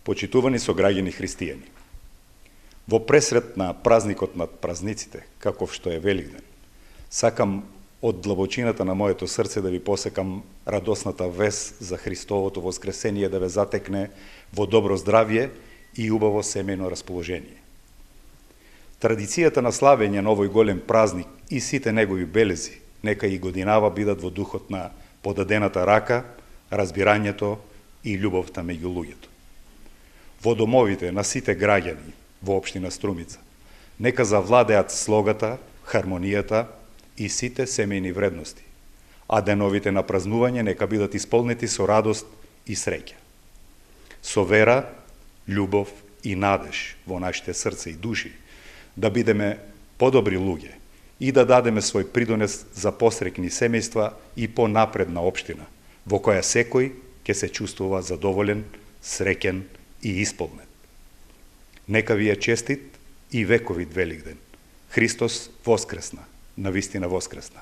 Почитувани сограѓани христијани, во пресрет на празникот над празниците, каков што е Великден, сакам од длабочината на моето срце да ви посекам радосната вест за Христовото воскресение да ве затекне во добро здравје и убаво семејно расположение. Традицијата на славење на овој голем празник и сите негови белези нека и годинава бидат во духот на подадената рака, разбирањето и љубовта меѓу луѓето. Во домовите на сите граѓани во општина Струмица нека завладеат слогата, хармонијата и сите семејни вредности, а деновите на празнување нека бидат исполнети со радост и среќа. Со вера, љубов и надеж во нашите срца и души да бидеме подобри луѓе и да дадеме свој придонес за посрекни семејства и понапредна општина, во која секој ќе се чувствува задоволен, среќен и исполнет. Нека ви е честит и вековит Великден. Христос воскресна, навистина воскресна.